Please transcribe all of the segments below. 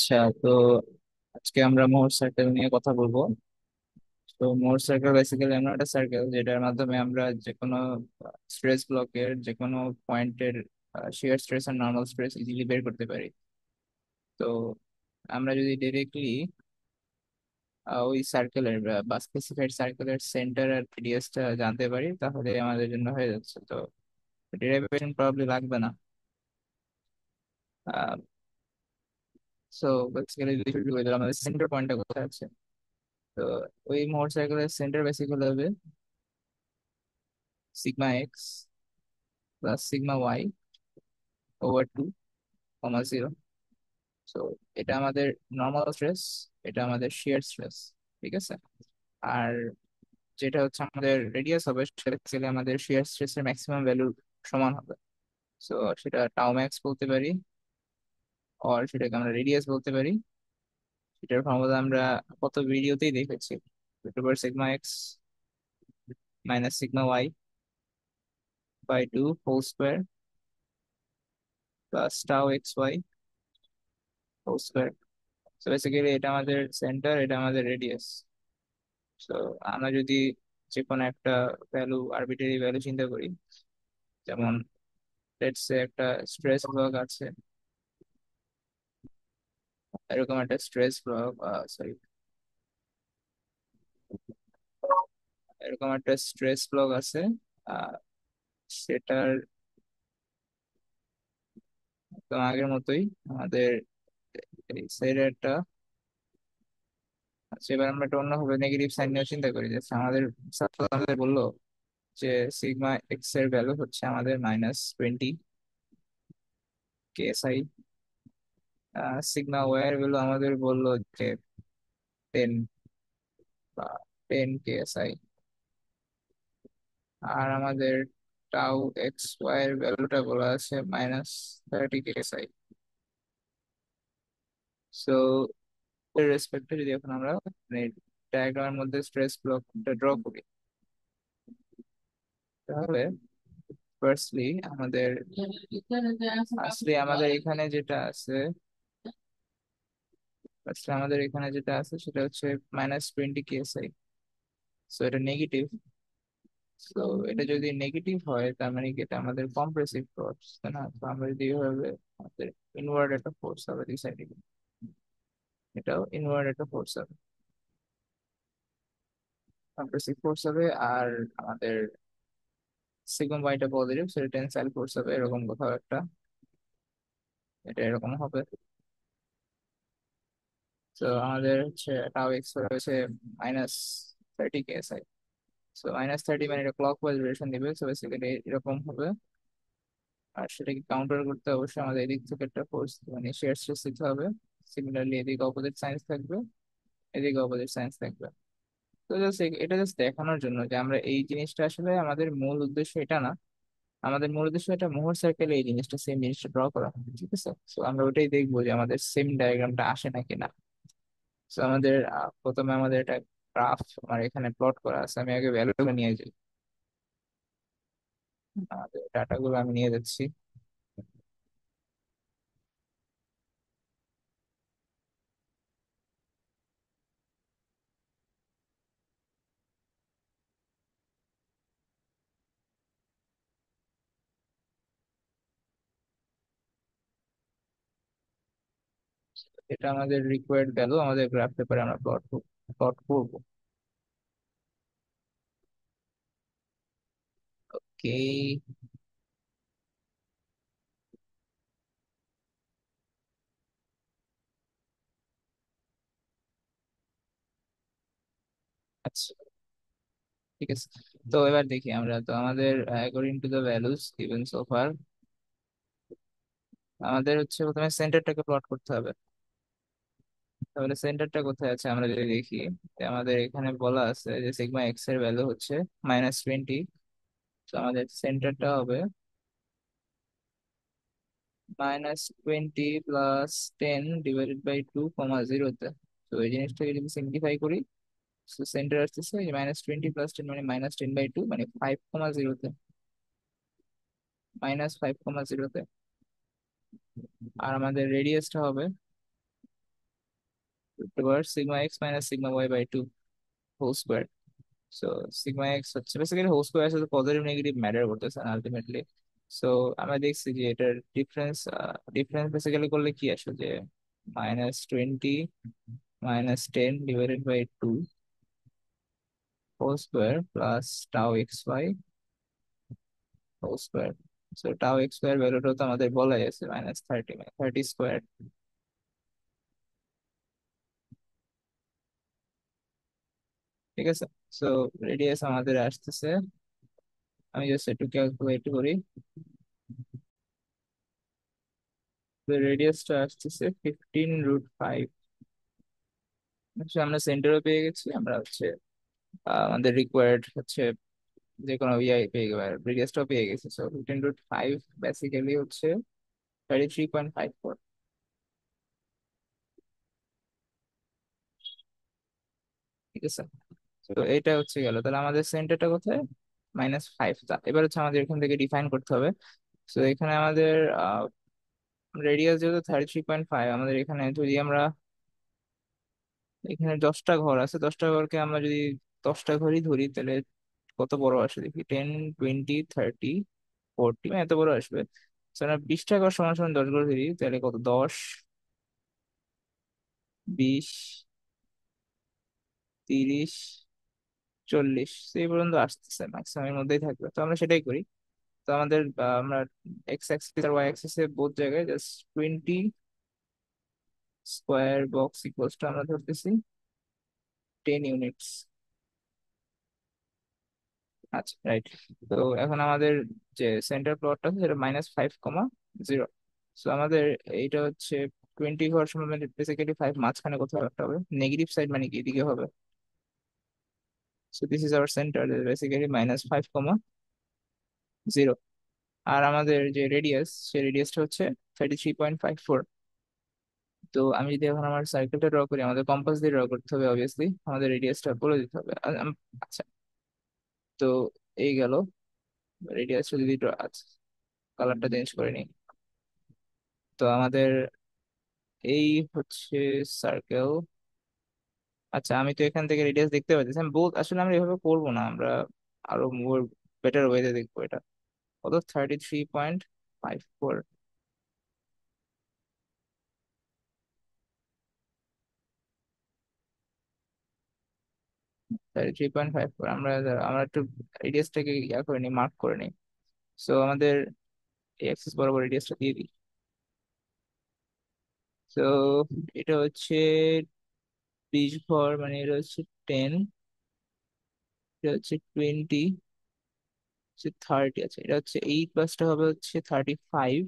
আচ্ছা, তো আজকে আমরা মোহর সার্কেল নিয়ে কথা বলবো। তো মোহর সার্কেল বেসিক্যালি আমরা একটা সার্কেল যেটার মাধ্যমে আমরা যে কোনো স্ট্রেস ব্লকের যে কোনো পয়েন্টের শিয়ার স্ট্রেস আর নর্মাল স্ট্রেস ইজিলি বের করতে পারি। তো আমরা যদি ডিরেক্টলি ওই সার্কেলের বা স্পেসিফাইড সার্কেলের সেন্টার আর রেডিয়াসটা জানতে পারি তাহলে আমাদের জন্য হয়ে যাচ্ছে। তো ডেরিভেশন প্রবলি লাগবে না। সো বেসিক্যালি আমাদের সেন্টার পয়েন্টটা কোথায় আছে। তো ওই মোহর সার্কেলের সেন্টার বেসিক্যালি হবে sigma x plus sigma y over 2, 0। So এটা আমাদের নর্মাল স্ট্রেস, এটা আমাদের শিয়ার স্ট্রেস, ঠিক আছে। আর যেটা হচ্ছে আমাদের রেডিয়াস হবে সেটা ছেলে আমাদের শিয়ার স্ট্রেসের ম্যাক্সিমাম ভ্যালুর সমান হবে। সো সেটা টাউ ম্যাক্স বলতে পারি, আর সেটাকে আমরা রেডিয়াস বলতে পারি। সেটার ফর্মুলা আমরা কত ভিডিওতেই দেখেছি, sigma x minus sigma y by 2 whole square plus tau x y whole square. তো বেসিক্যালি এটা আমাদের সেন্টার, এটা আমাদের রেডিয়াস। তো আমরা যদি যে কোনো একটা ভ্যালু, আরবিটারি ভ্যালু চিন্তা করি, যেমন লেটস সে একটা স্ট্রেস ব্লক আছে, এরকম একটা স্ট্রেস ব্লক, সরি, এরকম একটা স্ট্রেস ব্লক আছে। আহ, সেটার একদম আগের মতোই আমাদের এই সাইডে একটা আচ্ছা, এবার আমরা একটা অন্যভাবে নেগেটিভ সাইন নিয়ে চিন্তা করি। যে আমাদের ছাত্র আমাদের বললো যে সিগমা এক্স এর ভ্যালু হচ্ছে আমাদের -20 KSI, সিগমা ওয়াই এর ভ্যালু আমাদের বললো যে 10 বা 10 KSI, আর আমাদের টাউ এক্স ওয়াই এর ভ্যালুটা বলা আছে -30 KSI। সো এর রেসপেক্টে যদি এখন আমরা ডায়াগ্রামের মধ্যে স্ট্রেস ব্লকটা ড্র করি, তাহলে ফার্স্টলি আমাদের এখানে যেটা আছে আমাদের এখানে যেটা আছে সেটা হচ্ছে -20 KSI। সো এটা নেগেটিভ। তো এটা যদি নেগেটিভ হয় তার মানে কি এটা আমাদের কম্প্রেসিভ ফোর্স, তাই না? তো আমরা যদি এইভাবে আমাদের ইনওয়ার্ড একটা ফোর্স হবে দুই সাইডে, এটাও ইনওয়ার্ড একটা ফোর্স হবে, কম্প্রেসিভ ফোর্স হবে। আর আমাদের সিগমা বাইটা পজিটিভ, সেটা টেনসাইল ফোর্স হবে এরকম কোথাও একটা, এটা এরকম হবে। তো আমাদের হচ্ছে টাও এক্স হচ্ছে -30 KSI। সো -30 মানে এটা ক্লক ওয়াইজ ডিরেকশন দিবে, সো বেসিক্যালি এরকম হবে। আর সেটাকে কাউন্টার করতে অবশ্যই আমাদের এদিক থেকে একটা ফোর্স মানে শেয়ার স্ট্রেস দিতে হবে। সিমিলারলি এদিকে অপোজিট সাইন্স থাকবে, এদিকে অপোজিট সাইন্স থাকবে। তো জাস্ট এটা জাস্ট দেখানোর জন্য যে আমরা এই জিনিসটা আসলে আমাদের মূল উদ্দেশ্য এটা না। আমাদের মূল উদ্দেশ্য এটা মোহর সার্কেলে এই জিনিসটা সেম জিনিসটা ড্র করা হবে, ঠিক আছে। তো আমরা ওটাই দেখবো যে আমাদের সেম ডায়াগ্রামটা আসে নাকি না। তো আমাদের প্রথমে আমাদের এটা গ্রাফ আমার এখানে প্লট করা আছে, আমি আগে ভ্যালুগুলো নিয়ে যাই। আমাদের ডাটাগুলো আমি নিয়ে যাচ্ছি। এটা আমাদের রিকোয়ার্ড ভ্যালু, আমাদের গ্রাফ পেপারে আমরা প্লট করবো। ওকে। আচ্ছা, ঠিক আছে। তো এবার দেখি আমরা, তো আমাদের according to the values given so far, আমাদের হচ্ছে প্রথমে সেন্টারটাকে প্লট করতে হবে। তাহলে সেন্টারটা কোথায় আছে আমরা যদি দেখি, যে আমাদের এখানে বলা আছে যে সিগমা এক্স এর ভ্যালু হচ্ছে -20। তো আমাদের সেন্টারটা হবে -20 + 10 ÷ 2, 0-তে। তো এই জিনিসটাকে যদি সিম্পলিফাই করি, সেন্টার আসতেছে -20 + 10 মানে -10/2 মানে 5, 0-তে, -5, 0-তে। আর আমাদের রেডিয়াসটা হবে এবার sigma x minus sigma y by two whole square. So sigma x হচ্ছে বেসিক্যালি হোল স্কোয়ার সাথে পজিটিভ নেগেটিভ ম্যাটার করতেছে আলটিমেটলি। সো আমরা দেখছি যে এটার ডিফারেন্স ডিফারেন্স বেসিক্যালি করলে কি আসে যে -20 -10 divided by two whole square plus tau x y whole square. So tau x square ভ্যালুটা তো আমাদের বলাই আছে -30 30 স্কোয়ার। ঠিক আছে। সো রেডিয়াস আমাদের আসতেছে, আমি জাস্ট একটু ক্যালকুলেট করি। রেডিয়াসটা আসতেছে 15√5। আমরা সেন্টারও পেয়ে গেছি, আমরা হচ্ছে আমাদের রিকোয়ার্ড হচ্ছে যে কোনো ইআই পেয়ে গেছে, রেডিয়াসটাও পেয়ে গেছি। সো 15√5 বেসিক্যালি হচ্ছে 33.54। ঠিক আছে। তো এটা হচ্ছে গেল, তাহলে আমাদের সেন্টারটা কোথায়? -5। এবার হচ্ছে আমাদের এখান থেকে ডিফাইন করতে হবে। তো এখানে আমাদের রেডিয়াস যেহেতু 33.5, আমাদের এখানে যদি আমরা এখানে 10টা ঘর আছে, 10টা ঘরকে আমরা যদি 10টা ঘরই ধরি তাহলে কত বড় আসে দেখি, 10 20 30 40, এত বড় আসবে। So, আমরা 20টা ঘর সমান সমান 10 ঘর ধরি তাহলে কত, 10 20 30 40 সেই পর্যন্ত আসতেছে, ম্যাক্সিমামের মধ্যেই থাকবে। তো আমরা সেটাই করি। তো আমাদের আমরা এক্স অ্যাক্সিস আর ওয়াই অ্যাক্সিসে বোথ জায়গায় just 20 square box equals to আমরা ধরতেছি 10 ইউনিটস। আচ্ছা, রাইট। তো এখন আমাদের যে সেন্টার প্লটটা আছে সেটা -5,0। সো আমাদের এইটা হচ্ছে 20 ঘর সময় মানে বেসিক্যালি 5 মাঝখানে কোথাও একটা হবে, নেগেটিভ সাইড মানে কি এদিকে হবে। So this is our centre basically -5,0। আর আমাদের যে রেডিয়াস, সেই রেডিয়াসটা হচ্ছে 33.54। তো আমি যদি এখন আমার সার্কেলটা ড্র করি, আমাদের কম্পাস দিয়ে ড্র করতে হবে অবভিয়াসলি, আমাদের রেডিয়াসটা বলে দিতে হবে। আচ্ছা, তো এই গেল রেডিয়াসটা যদি draw, আচ্ছা কালারটা চেঞ্জ করে নিই। তো আমাদের এই হচ্ছে সার্কেল। আচ্ছা, আমি তো এখান থেকে রেডিয়াস দেখতে পাচ্ছি, আমি বল আসলে আমরা এভাবে করবো না, আমরা আরো মোর বেটার ওয়েতে দেখবো এটা। কত, 33.54। 33.54 আমরা আমরা একটু রেডিয়াসটাকে ইয়া করে নিই, মার্ক করে নিই। সো আমাদের এই অ্যাক্সিস বরাবর রেডিয়াসটা দিয়ে দিই। তো এটা হচ্ছে 20 ঘর, মানে এটা হচ্ছে 10, এটা হচ্ছে 20, হচ্ছে 30 আছে, এটা হচ্ছে 8 প্লাসটা হবে হচ্ছে 35,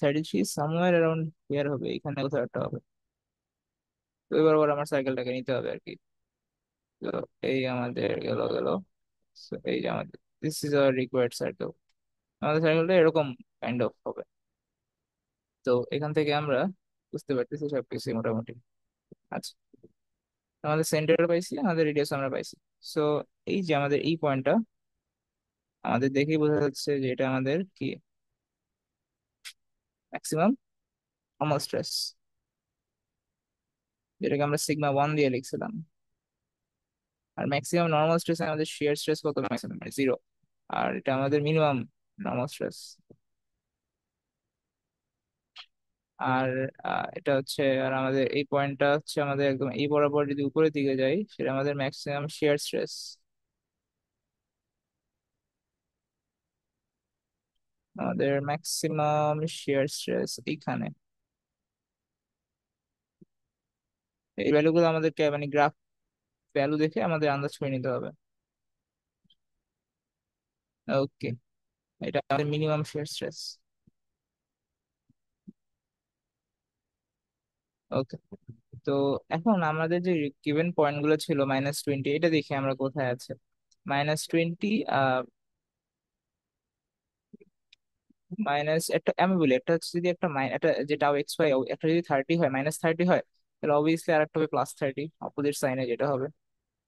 33 সামওয়্যার অ্যারাউন্ড হিয়ার হবে, এখানে কোথাও একটা হবে। তো এবার আবার আমার সাইকেলটাকে নিতে হবে আর কি। তো এই আমাদের গেল। So, এই যে আমাদের this is our required circle. আমাদের সার্কেলটা এরকম কাইন্ড অফ হবে। তো এখান থেকে আমরা বুঝতে পারতেছি সবকিছু মোটামুটি। আচ্ছা, আমাদের সেন্টার পাইছি, আমাদের রেডিয়াস আমরা পাইছি। সো এই যে আমাদের এই পয়েন্টটা আমাদের দেখেই বোঝা যাচ্ছে যে এটা আমাদের কি ম্যাক্সিমাম নর্মাল স্ট্রেস, যেটাকে আমরা সিগমা 1 দিয়ে লিখছিলাম। আর ম্যাক্সিমাম নর্মাল স্ট্রেস আমাদের শিয়ার স্ট্রেস কত, ম্যাক্সিমাম মানে 0। আর এটা আমাদের মিনিমাম নর্মাল স্ট্রেস। আর এটা হচ্ছে, আর আমাদের এই পয়েন্টটা হচ্ছে আমাদের একদম এই বরাবর যদি উপরের দিকে যাই সেটা আমাদের ম্যাক্সিমাম শিয়ার স্ট্রেস। আমাদের ম্যাক্সিমাম শিয়ার স্ট্রেস এইখানে। এই ভ্যালুগুলো আমাদেরকে মানে গ্রাফ ভ্যালু দেখে আমাদের আন্দাজ করে নিতে হবে। ওকে, এটা আমাদের মিনিমাম শিয়ার স্ট্রেস। ওকে। তো এখন আমাদের যে গিভেন পয়েন্ট গুলো ছিল -20, এটা দেখি আমরা কোথায় আছে। -20, মাইনাস একটা আমি বলি, একটা হচ্ছে যদি একটা একটা যেটা এক্স ওয়াই একটা যদি 30 হয়, -30 হয়, তাহলে অবভিয়াসলি আর একটা হবে +30, অপোজিট সাইনে যেটা হবে।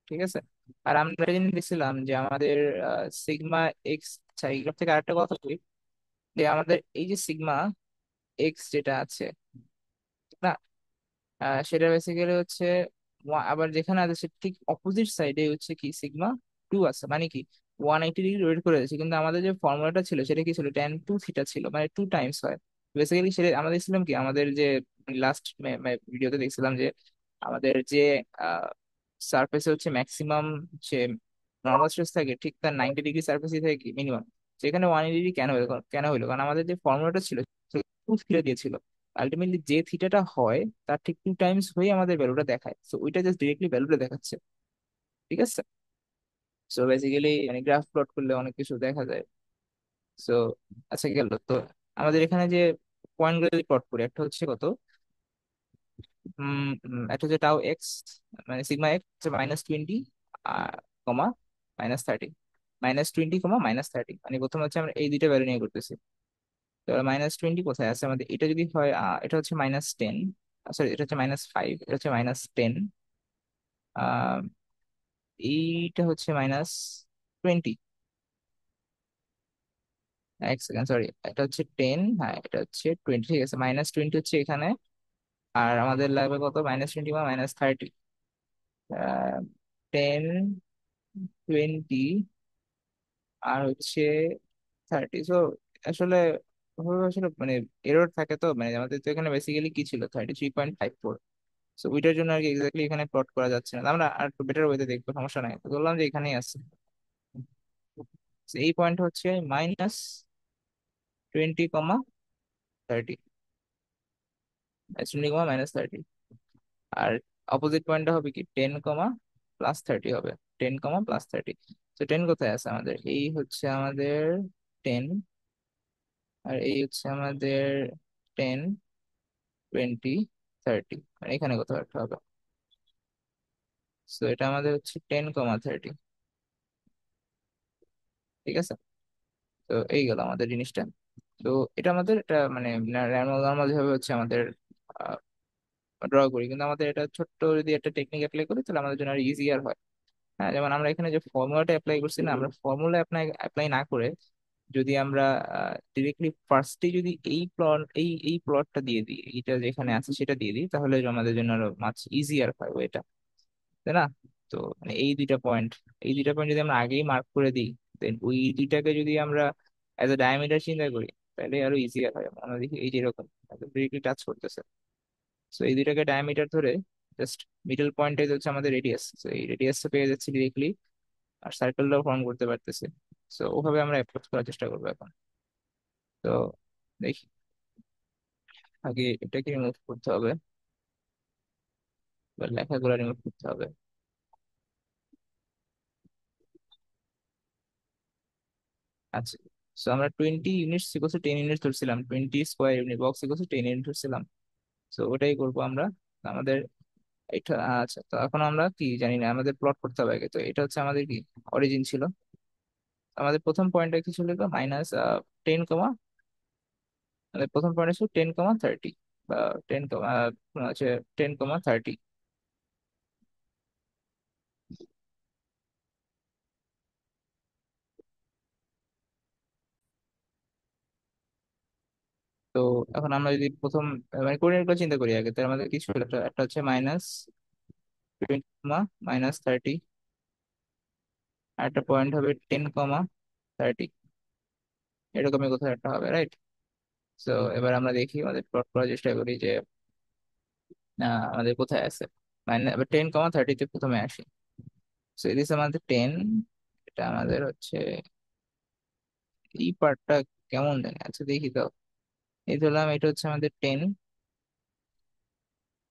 ঠিক আছে। আর আমরা একটা জিনিস দেখছিলাম যে আমাদের সিগমা এক্স, আচ্ছা এইগুলোর থেকে আরেকটা কথা বলি, যে আমাদের এই যে সিগমা এক্স যেটা আছে, ঠিক না, সেটা বেসিক্যালি হচ্ছে আবার যেখানে আছে সে ঠিক অপোজিট সাইডে হচ্ছে কি সিগমা টু আছে, মানে কি 180 ডিগ্রি রোটেট করে দিয়েছে, কিন্তু আমাদের যে ফর্মুলাটা ছিল সেটা কি ছিল, টেন টু থিটা ছিল, মানে টু টাইমস হয় বেসিক্যালি। সেটা আমরা দেখছিলাম কি আমাদের যে লাস্ট ভিডিওতে দেখছিলাম যে আমাদের যে সারফেসে হচ্ছে ম্যাক্সিমাম যে নর্মাল স্ট্রেস থাকে ঠিক তার 90 ডিগ্রি সারফেসই থাকে কি মিনিমাম। সেখানে 180 ডিগ্রি কেন হলো, কেন হলো, কারণ আমাদের যে ফর্মুলাটা ছিল টু থিটা দিয়েছিল। আলটিমেটলি যে থিটাটা হয় তার ঠিক টু টাইমস হয়ে আমাদের ভ্যালুটা দেখায়, সো ওইটা জাস্ট ডিরেক্টলি ভ্যালুটা দেখাচ্ছে। ঠিক আছে। সো বেসিক্যালি মানে গ্রাফ প্লট করলে অনেক কিছু দেখা যায়। সো আচ্ছা গেল তো আমাদের এখানে যে পয়েন্ট গুলো প্লট করি, একটা হচ্ছে কত, একটা হচ্ছে টাও এক্স, মানে সিগমা এক্স হচ্ছে -20 কমা -30, -20 -30, মানে প্রথমে হচ্ছে আমরা এই দুইটা ভ্যালু নিয়ে করতেছি। তো -20 কোথায় আছে আমাদের, এটা যদি হয় এটা হচ্ছে -10, সরি এটা হচ্ছে -5, এটা হচ্ছে -10, আহ এইটা হচ্ছে -20। এক সেকেন্ড, সরি এটা হচ্ছে 10, হ্যাঁ এটা হচ্ছে 20, ঠিক আছে, -20 হচ্ছে এখানে। আর আমাদের লাগবে কত, -20 বা -30, 10, 20 আর হচ্ছে 30। সো আসলে ওভাবে আসলে মানে এরর থাকে, তো মানে আমাদের তো এখানে বেসিক্যালি কি ছিল 33.54। সো ওইটার জন্য আর কি এক্স্যাক্টলি এখানে প্লট করা যাচ্ছে না, আমরা আর একটু বেটার ওয়েতে দেখবো, সমস্যা নাই, তো বললাম যে এখানেই আছে। So এই পয়েন্ট হচ্ছে -20, 30, -20, আর অপোজিট পয়েন্টটা হবে কি 10, +30 হবে, 10, +30। তো 10 কোথায় আছে আমাদের, এই হচ্ছে আমাদের 10, আর এই হচ্ছে আমাদের 10, 20, 30, মানে এখানে কোথাও একটা হবে। সো এটা আমাদের হচ্ছে 10, 30। ঠিক আছে। তো এই গেল আমাদের জিনিসটা। তো এটা আমাদের এটা মানে নর্মাল যেভাবে হচ্ছে আমাদের ড্র করি, কিন্তু আমাদের এটা ছোট্ট যদি একটা টেকনিক অ্যাপ্লাই করি তাহলে আমাদের জন্য আর ইজিয়ার হয়। হ্যাঁ, যেমন আমরা এখানে যে ফর্মুলাটা অ্যাপ্লাই করছি না, আমরা ফর্মুলা অ্যাপ্লাই অ্যাপ্লাই না করে যদি আমরা ডিরেক্টলি ফার্স্টে যদি এই প্লটটা দিয়ে দিই, এইটা যেখানে আছে সেটা দিয়ে দিই, তাহলে আমাদের জন্য আরো মাছ ইজিয়ার হয় ওইটা, তাই না? তো মানে এই দুইটা পয়েন্ট যদি আমরা আগেই মার্ক করে দিই, দেন ওই দুইটাকে যদি আমরা অ্যাজ এ ডায়ামিটার চিন্তা করি তাহলে আরো ইজিয়ার হয়। আমরা দেখি এই যে এরকম ডিরেক্টলি টাচ করতেছে, সো এই দুইটাকে ডায়ামিটার ধরে জাস্ট মিডল পয়েন্টে হচ্ছে আমাদের রেডিয়াস, তো এই রেডিয়াসটা পেয়ে যাচ্ছি ডিরেক্টলি, আর সার্কেলটাও ফর্ম করতে পারতেছি। সো ওভাবে আমরা অ্যাপ্রোচ করার চেষ্টা করবো এখন। তো দেখি, আগে এটাকে রিমুভ করতে হবে বা লেখাগুলো রিমুভ করতে হবে। আচ্ছা, সো আমরা 20 ইউনিট = 10 ইউনিট ধরছিলাম, 20 স্কোয়ার ইউনিট বক্স = 10 ইউনিট ধরছিলাম। সো ওটাই করবো আমরা। আমাদের এটা আচ্ছা, তো এখন আমরা কি জানি না, আমাদের প্লট করতে হবে আগে। তো এটা হচ্ছে আমাদের কি অরিজিন ছিল, আমাদের প্রথম পয়েন্টটা কি ছিল, টেন কমা, আমাদের প্রথম পয়েন্ট ছিল 10, 30, বা টেন কমা হচ্ছে 10, 30। তো এখন আমরা যদি প্রথম মানে কোঅর্ডিনেট গুলো চিন্তা করি আগে, তাহলে আমাদের কিছু একটা একটা হচ্ছে -20, -30, আর একটা পয়েন্ট হবে 10, 30, এরকমই কোথাও একটা হবে, রাইট? তো এবার আমরা দেখি, আমাদের প্লট করার চেষ্টা করি যে আমাদের কোথায় আছে, মানে 10, 30-তে প্রথমে আসি। সো এদিকে আমাদের 10, এটা আমাদের হচ্ছে এই পার্টটা কেমন জানি, আচ্ছা দেখি তো। এই ধরলাম এটা হচ্ছে আমাদের 10,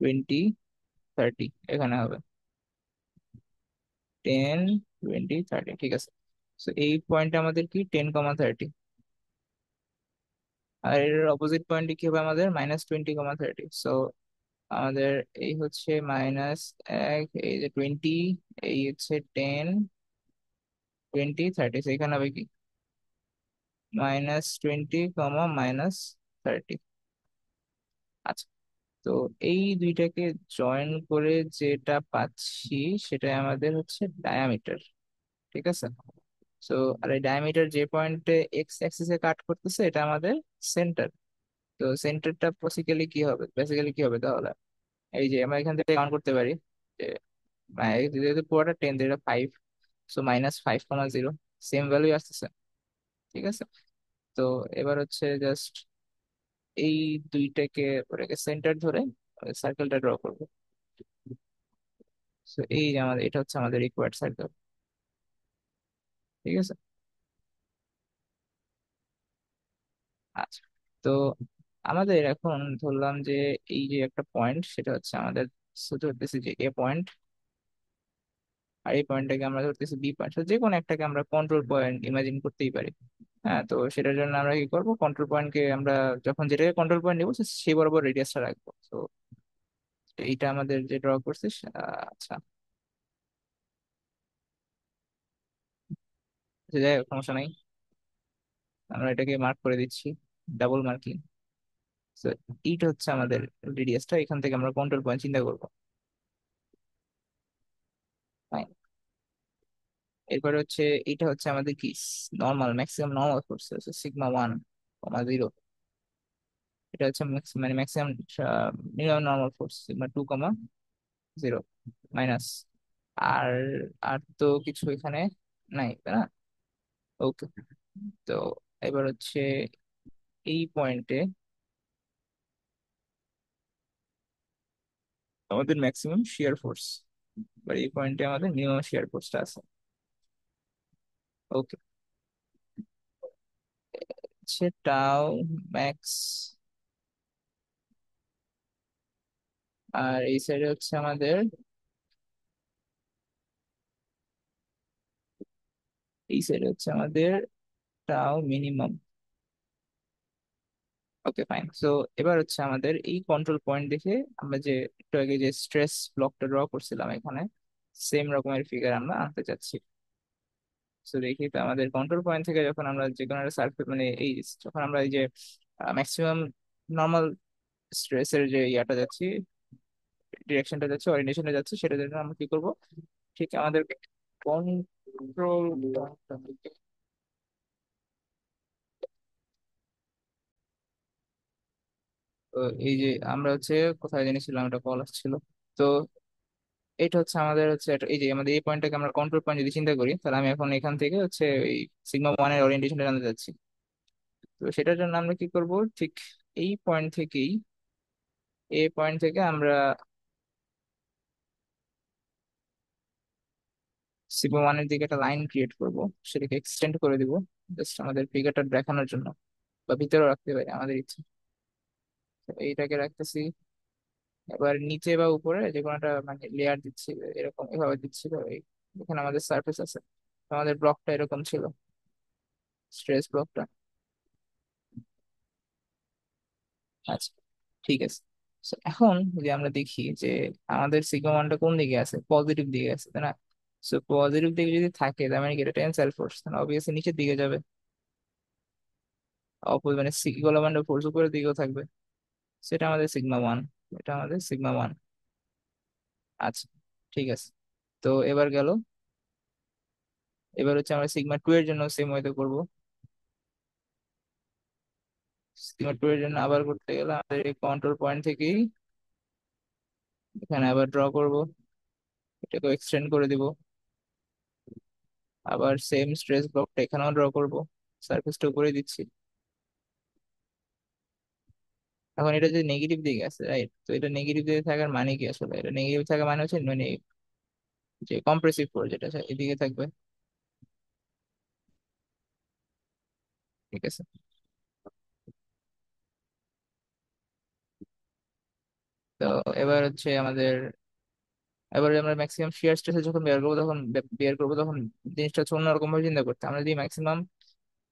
20, 30, এখানে হবে 10, 20, 30, ঠিক আছে। তো এই পয়েন্টটা আমাদের কি 10, 30, আর এর অপোজিট পয়েন্টে কি হবে আমাদের -20, 30। সো আমাদের এই হচ্ছে -1, এই যে 20, এই হচ্ছে 10, 20, 30, so এখানে হবে কি -20, -30। আচ্ছা, তো এই দুইটাকে জয়েন করে যেটা পাচ্ছি সেটা আমাদের হচ্ছে ডায়ামিটার। ঠিক আছে। সো আর এই ডায়ামিটার যে পয়েন্টে এক্স অ্যাক্সিসে কাট করতেছে এটা আমাদের সেন্টার। তো সেন্টারটা বেসিক্যালি কি হবে তাহলে, এই যে আমরা এখান থেকে কাউন্ট করতে পারি যে যেহেতু পুরোটা 10, যেটা 5, সো -5,0 সেম ভ্যালু আসতেছে। ঠিক আছে। তো এবার হচ্ছে জাস্ট এই দুইটাকে ওটাকে সেন্টার ধরে সার্কেলটা ড্র করবো। তো এই যে আমাদের এটা হচ্ছে আমাদের রিকোয়ার্ড সার্কেল। ঠিক আছে। আচ্ছা। তো আমাদের এখন ধরলাম যে এই যে একটা পয়েন্ট, সেটা হচ্ছে আমাদের ধরতেছি যে এ পয়েন্ট, আর এই পয়েন্টটাকে আমরা ধরতেছি বি পয়েন্ট। তো যে কোনো একটাকে আমরা কন্ট্রোল পয়েন্ট ইমাজিন করতেই পারি। হ্যাঁ, তো সেটার জন্য আমরা কি করবো, কন্ট্রোল পয়েন্টকে আমরা যখন যেটাকে কন্ট্রোল পয়েন্ট নিবো সেই বরাবর রেডিয়াসটা রাখবো। তো এইটা আমাদের যে ড্র করছিস। আচ্ছা, যাই হোক, সমস্যা নাই। আমরা এটাকে মার্ক করে দিচ্ছি, ডাবল মার্কিং। তো এইটা হচ্ছে আমাদের রেডিয়াসটা, এখান থেকে আমরা কন্ট্রোল পয়েন্ট চিন্তা করবো। Fine. এরপরে হচ্ছে এটা হচ্ছে আমাদের কি নর্মাল, ম্যাক্সিমাম নর্মাল ফোর্স হচ্ছে σ1, 0। এটা হচ্ছে মানে maximum minimum normal force σ2, 0 minus. আর আর তো কিছু এখানে নাই, তাই না? ওকে। তো এবার হচ্ছে এই পয়েন্টে আমাদের ম্যাক্সিমাম শিয়ার ফোর্স, বা এই পয়েন্টে আমাদের মিনিমাম শিয়ার ফোর্সটা আছে। ওকে। টাও ম্যাক্স, আর এই সাইডে হচ্ছে আমাদের, এই সাইডে হচ্ছে আমাদের টাও মিনিমাম। ওকে, ফাইন। সো এবার হচ্ছে আমাদের এই কন্ট্রোল পয়েন্ট দেখে আমরা যে একটু আগে যে স্ট্রেস ব্লকটা ড্র করছিলাম এখানে, সেম রকমের ফিগার আমরা আনতে চাচ্ছি। তো দেখি, তো আমাদের কন্ট্রোল পয়েন্ট থেকে যখন আমরা যে কোনো একটা সার্ফেস মানে এই যখন আমরা এই যে ম্যাক্সিমাম নর্মাল স্ট্রেসের যে ইয়াটা যাচ্ছি, ডিরেকশনটা যাচ্ছে, ওরিয়েন্টেশনটা যাচ্ছে, সেটার জন্য আমরা কি করব, ঠিক আমাদের কন্ট্রোল, এই যে আমরা হচ্ছে কোথায় জেনেছিলাম, এটা কল আসছিল। তো এটা হচ্ছে আমাদের হচ্ছে এই যে আমাদের এই পয়েন্টটাকে আমরা কন্ট্রোল পয়েন্ট যদি চিন্তা করি, তাহলে আমি এখন এখান থেকে হচ্ছে এই σ1 এর ওরিয়েন্টেশনটা জানতে চাচ্ছি। তো সেটার জন্য আমরা কি করব, ঠিক এই পয়েন্ট থেকেই, এই পয়েন্ট থেকে আমরা σ1 এর দিকে একটা লাইন ক্রিয়েট করব, সেটাকে এক্সটেন্ড করে দিব জাস্ট আমাদের ফিগারটা দেখানোর জন্য, বা ভিতরেও রাখতে পারি আমাদের ইচ্ছে। তো এইটাকে রাখতেছি। এবার নিচে বা উপরে যে কোনো একটা মানে লেয়ার দিচ্ছি, এরকম এভাবে দিচ্ছি। তো এখানে আমাদের সার্ফেস আছে। তো আমাদের ব্লকটা এরকম ছিল, স্ট্রেস ব্লকটা। আচ্ছা, ঠিক আছে। So, এখন যদি আমরা দেখি যে আমাদের σ1টা কোন দিকে আছে, পজিটিভ দিকে আছে, তাই না? সো পজিটিভ দিকে যদি থাকে, তার মানে কি এটা টেনসাইল ফোর্স, তাহলে অবভিয়াসলি নিচের দিকে যাবে। মানে ইকুয়াল ফোর্স উপরের দিকেও থাকবে। সেটা আমাদের σ1, এটা আমাদের σ1। আচ্ছা, ঠিক আছে। তো এবার গেল, এবার হচ্ছে আমরা σ2 এর জন্য সেম ওয়েতে করবো। σ2 এর জন্য আবার করতে গেলে আমাদের এই কন্ট্রোল পয়েন্ট থেকেই এখানে আবার ড্র করব, এটাকে এক্সটেন্ড করে দিব। আবার সেম স্ট্রেস ব্লকটা এখানেও ড্র করব, সারফেসটা উপরে দিচ্ছি। এখন এটা যদি নেগেটিভ দিকে আছে, রাইট? তো এটা নেগেটিভ দিকে থাকার মানে কি আসলে, এটা নেগেটিভ থাকার মানে হচ্ছে মানে যে কম্প্রেসিভ ফোর্স যেটা আছে এদিকে থাকবে। ঠিক আছে। তো এবার হচ্ছে আমাদের, এবার আমরা ম্যাক্সিমাম শিয়ার স্ট্রেস যখন বের করবো তখন জিনিসটা হচ্ছে অন্যরকম ভাবে চিন্তা করতে। আমরা যদি ম্যাক্সিমাম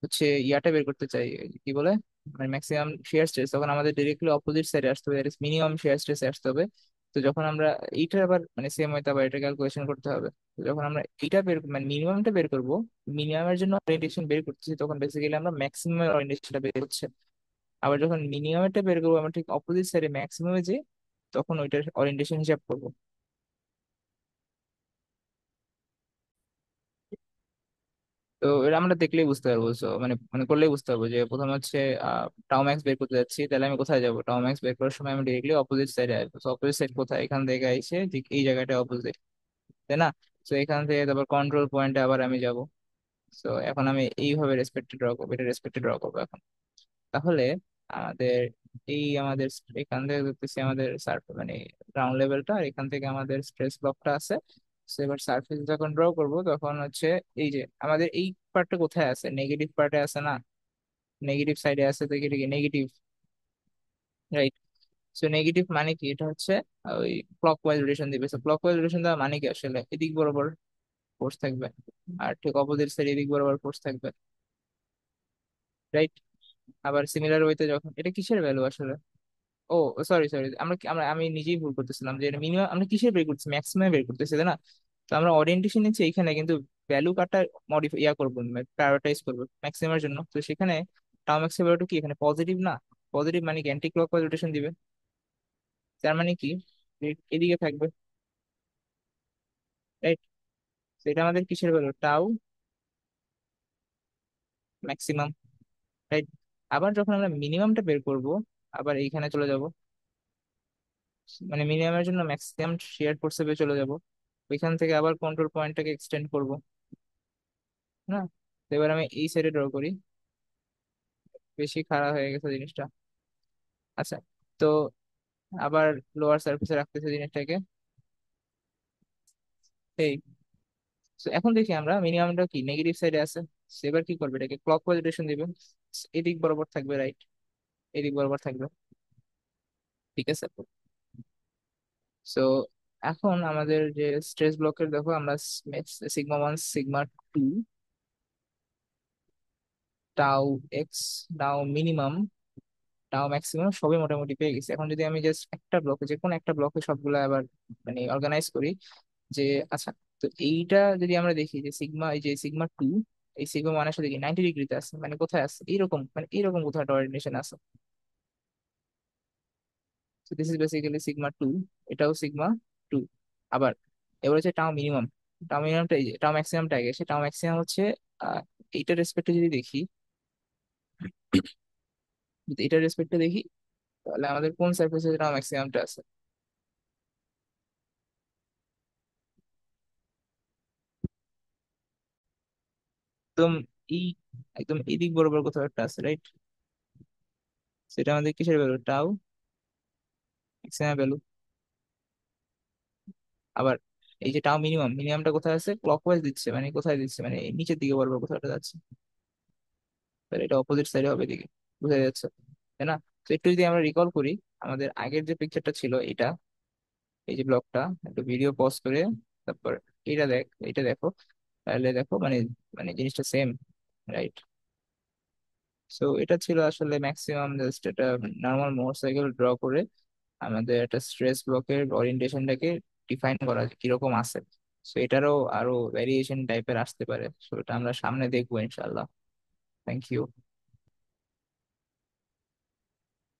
হচ্ছে ইয়াটা বের করতে চাই, কি বলে, মানে ম্যাক্সিমাম শেয়ার স্ট্রেস, তখন আমাদের ডিরেক্টলি অপোজিট সাইডে আসতে হবে, মিনিমাম শেয়ার স্ট্রেসে আসতে হবে। তো যখন আমরা এইটা আবার মানে সেম হয়তো আবার এটা ক্যালকুলেশন করতে হবে। তো যখন আমরা এটা মানে মিনিমামটা বের করবো, মিনিমামের জন্য ওরিয়েন্টেশন বের করতেছি, তখন বেসিক্যালি আমরা ম্যাক্সিমাম ওরিয়েন্টেশনটা বের হচ্ছে। আবার যখন মিনিমামটা বের করবো আমরা ঠিক অপোজিট সাইডে ম্যাক্সিমামে যে, তখন ওইটার ওরিয়েন্টেশন হিসাব করবো। তো এটা আমরা দেখলেই বুঝতে পারবো। সো মানে মানে করলেই বুঝতে পারবো যে প্রথমে হচ্ছে টাও ম্যাক্স বের করতে যাচ্ছি, তাহলে আমি কোথায় যাবো? টাও ম্যাক্স বের করার সময় আমি ডিরেক্টলি অপোজিট সাইডে আসবো। অপোজিট সাইড কোথায়? এখান থেকে এসে ঠিক এই জায়গাটা অপোজিট, তাই না? তো এখান থেকে তারপর কন্ট্রোল পয়েন্টে আবার আমি যাব। তো এখন আমি এইভাবে রেসপেক্টে ড্র করবো, এটা রেসপেক্টে ড্র করবো এখন। তাহলে আমাদের আমাদের এখান থেকে দেখতেছি আমাদের মানে গ্রাউন্ড লেভেলটা, আর এখান থেকে আমাদের স্ট্রেস ব্লকটা আছে। তো এবার সারফেস যখন ড্র করব তখন হচ্ছে এই যে আমাদের এই পার্টটা কোথায় আছে? নেগেটিভ পার্টে আছে না? নেগেটিভ সাইডে আছে, তো এটা কি নেগেটিভ? রাইট। সো নেগেটিভ মানে কি? এটা হচ্ছে ওই ক্লক ওয়াইজ রোটেশন দিবে। সো ক্লক ওয়াইজ রোটেশন দেওয়া মানে কি আসলে? এদিক বরাবর ফোর্স থাকবে, আর ঠিক অপোজিট সাইড এদিক বরাবর ফোর্স থাকবে। রাইট। আবার সিমিলার ওয়েতে যখন এটা কিসের ভ্যালু আসলে? ও সরি সরি, আমি নিজেই ভুল করতেছিলাম যে এটা মিনিমাম আমরা কিসের বের করতেছি? ম্যাক্সিমাম বের করতেছি, তাই না? তো আমরা ওরিয়েন্টেশন নিচ্ছি এইখানে, কিন্তু ভ্যালু কাটা মডিফাই করবো, প্রায়োরিটাইজ করবো ম্যাক্সিমামের জন্য। তো সেখানে টাও ম্যাক্সের ভ্যালুটা কি এখানে পজিটিভ না? পজিটিভ মানে কি অ্যান্টি ক্লকওয়াইজ রোটেশন দিবে। তার মানে কি এদিকে থাকবে। রাইট। তো এটা আমাদের কিসের ভ্যালু? টাও ম্যাক্সিমাম। রাইট। আবার যখন আমরা মিনিমামটা বের করব, আবার এইখানে চলে যাব, মানে মিনিমামের জন্য ম্যাক্সিমাম শেয়ার ফোর্সে চলে যাব। ওইখান থেকে আবার কন্ট্রোল পয়েন্টটাকে এক্সটেন্ড করব, না? তো এবার আমি এই সাইডে ড্র করি। বেশি খারাপ হয়ে গেছে জিনিসটা। আচ্ছা। তো আবার লোয়ার সারফেসে রাখতেছে জিনিসটাকে, এই। তো এখন দেখি আমরা মিনিমামটা কি নেগেটিভ সাইডে আছে। সে এবার কি করবে? এটাকে ক্লক ওয়াইজ রোটেশন দিবে, এদিক বরাবর থাকবে। রাইট। এদিক বরাবর থাকবে। ঠিক আছে। সো এখন আমাদের যে স্ট্রেস ব্লকের দেখো আমরা sigma one, sigma two, tau x, tau minimum, tau maximum সবই মোটামুটি পেয়ে গেছি। এখন যদি আমি জাস্ট একটা ব্লকে, যে কোনো একটা ব্লকে সবগুলো আবার মানে অর্গানাইজ করি, যে আচ্ছা, তো এইটা যদি আমরা দেখি যে সিগমা, এই যে সিগমা টু, এই সিগমা ওয়ানের সাথে কি 90 ডিগ্রিতে আছে? মানে কোথায় আছে? এইরকম, মানে এইরকম কোথাও একটা অরিয়েন্টেশন আছে। তো this is basically sigma two, এটাও সিগমা টু। আবার এবার হচ্ছে টাও মিনিমাম। টাও মিনিমামটা এই যে টাও ম্যাক্সিমামটা আগে, সে টাও ম্যাক্সিমাম হচ্ছে আহ এইটার রেসপেক্টে যদি দেখি, যদি এটার রেসপেক্টে দেখি, তাহলে আমাদের কোন সারফেসে টাও ম্যাক্সিমামটা আছে? একদম এই, একদম এদিক বরাবর কোথাও একটা আছে। রাইট। সেটা আমাদের কিসের ভ্যালু? টাও ম্যাক্সিমাম ভ্যালু। আবার এই যে টাও মিনিমাম, মিনিমামটা কোথায় আছে? ক্লকওয়াইজ দিচ্ছে, মানে কোথায় দিচ্ছে? মানে এই নিচের দিকে বরাবর কোথাও একটা যাচ্ছে। তাহলে এটা অপোজিট সাইডে হবে এদিকে, বুঝা যাচ্ছে, তাই না? তো একটু যদি আমরা রিকল করি আমাদের আগের যে পিকচারটা ছিল, এটা এই যে ব্লকটা, একটু ভিডিও পজ করে তারপর এটা দেখো, তাহলে দেখো মানে মানে জিনিসটা সেম। রাইট। সো এটা ছিল আসলে ম্যাক্সিমাম, জাস্ট এটা নর্মাল মোটরসাইকেল ড্র করে আমাদের একটা স্ট্রেস ব্লকের ওরিয়েন্টেশনটাকে ডিফাইন করা যে কিরকম আছে। সো এটারও আরো ভ্যারিয়েশন টাইপের আসতে পারে, সো এটা আমরা সামনে দেখবো ইনশাল্লাহ। Thank you.